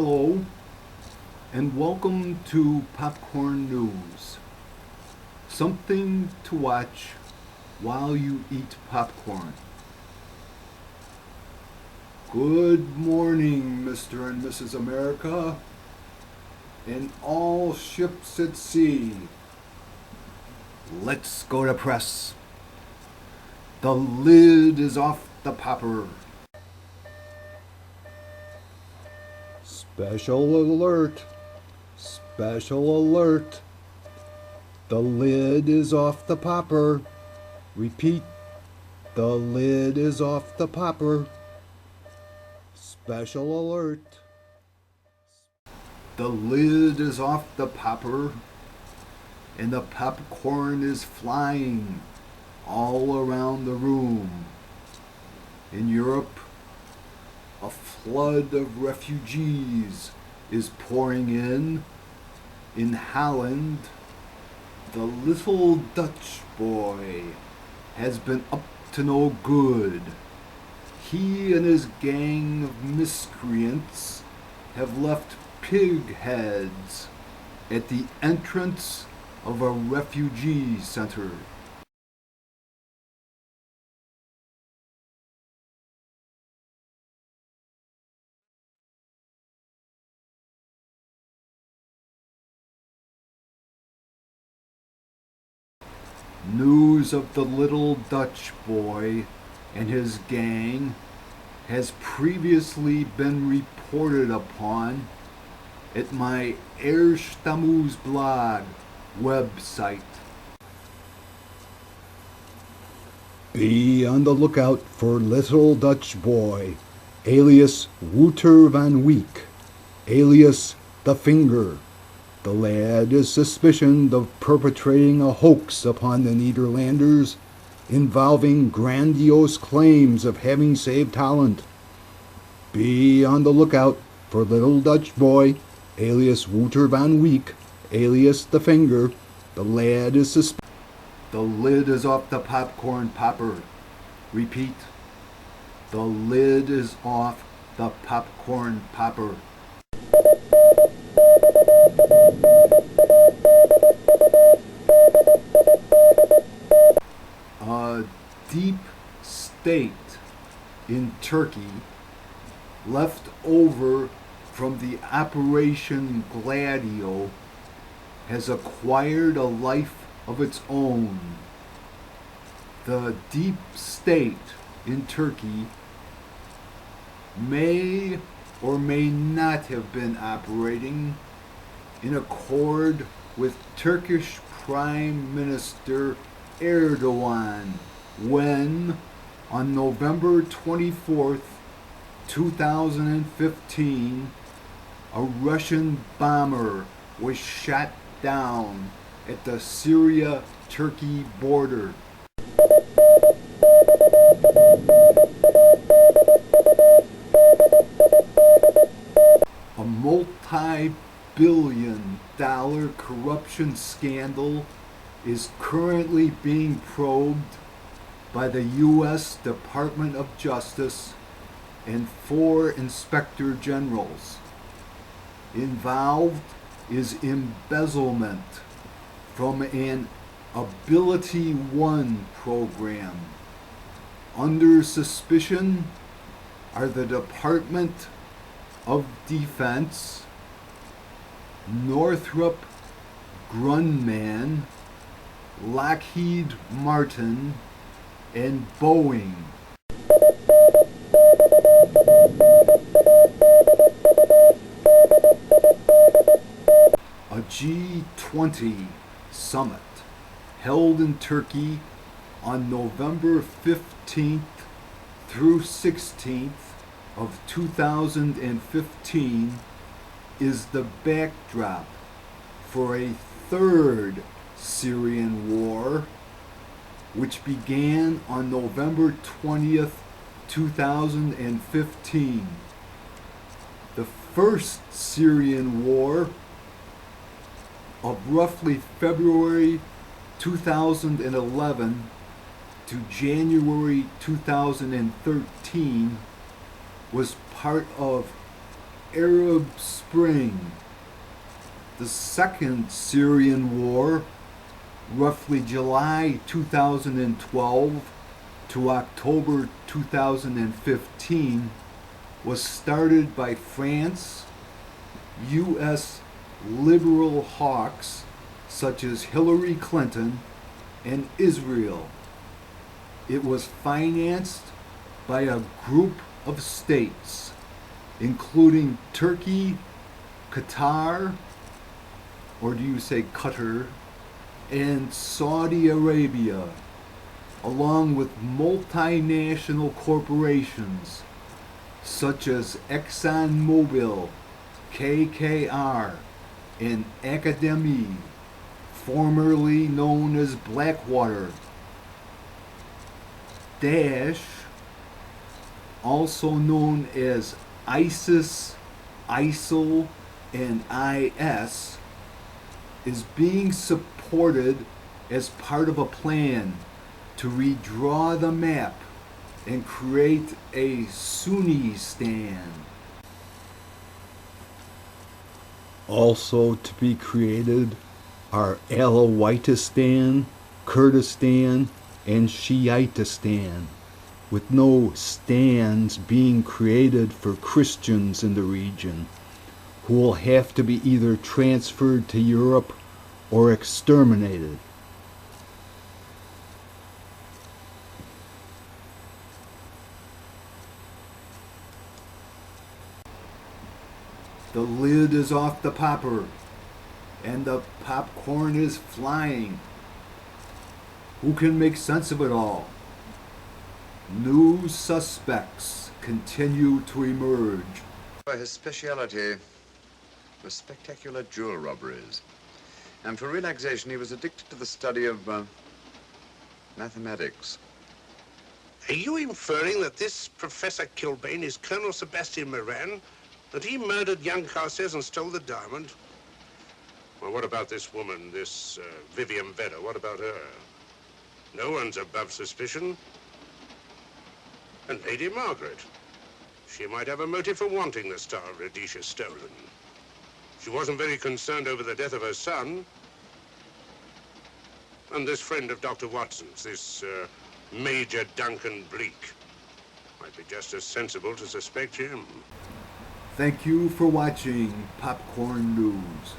Hello, and welcome to Popcorn News. Something to watch while you eat popcorn. Good morning, Mr. and Mrs. America, and all ships at sea. Let's go to press. The lid is off the popper. Special alert! Special alert! The lid is off the popper. Repeat, the lid is off the popper. Special alert! The lid is off the popper, and the popcorn is flying all around the room. In Europe, a flood of refugees is pouring in. In Holland, the little Dutch boy has been up to no good. He and his gang of miscreants have left pig heads at the entrance of a refugee center. News of the little Dutch boy and his gang has previously been reported upon at my Erstamuz blog website. Be on the lookout for little Dutch boy, alias Wouter van Week, alias the Finger. The lad is suspicioned of perpetrating a hoax upon the Nederlanders involving grandiose claims of having saved Holland. Be on the lookout for little Dutch boy, alias Wouter van Week, alias the Finger. The lad is suspicious. The lid is off the popcorn popper. Repeat, the lid is off the popcorn popper. A deep state in Turkey, left over from the Operation Gladio, has acquired a life of its own. The deep state in Turkey may or may not have been operating in accord with Turkish Prime Minister Erdogan when, on November 24th, 2015, a Russian bomber was shot down at the Syria-Turkey border. A multi-billion-dollar corruption scandal is currently being probed by the U.S. Department of Justice and 4 inspector generals. Involved is embezzlement from an AbilityOne program. Under suspicion are the Department of Defense, Northrop Grumman, Lockheed Martin, and Boeing. A G20 summit held in Turkey on November 15th through 16th of 2015 is the backdrop for a third Syrian War, which began on November 20th, 2015. The first Syrian War of roughly February 2011 to January 2013 was part of Arab Spring, the Second Syrian War, roughly July 2012 to October 2015, was started by France, U.S. liberal hawks such as Hillary Clinton, and Israel. It was financed by a group of states, including Turkey, Qatar, or do you say Qatar, and Saudi Arabia, along with multinational corporations such as ExxonMobil, KKR, and Academy, formerly known as Blackwater. Daesh, also known as ISIS, ISIL, and IS, is being supported as part of a plan to redraw the map and create a Sunnistan. Also to be created are Alawitistan, Kurdistan, and Shiitistan, with no stands being created for Christians in the region, who will have to be either transferred to Europe or exterminated. The lid is off the popper, and the popcorn is flying. Who can make sense of it all? New suspects continue to emerge. His speciality was spectacular jewel robberies. And for relaxation, he was addicted to the study of mathematics. Are you inferring that this Professor Kilbane is Colonel Sebastian Moran? That he murdered young Carces and stole the diamond? Well, what about this woman, this Vivian Vedder? What about her? No one's above suspicion. And Lady Margaret. She might have a motive for wanting the Star of Rhodesia stolen. She wasn't very concerned over the death of her son. And this friend of Dr. Watson's, this Major Duncan Bleak, might be just as sensible to suspect him. Thank you for watching Popcorn News.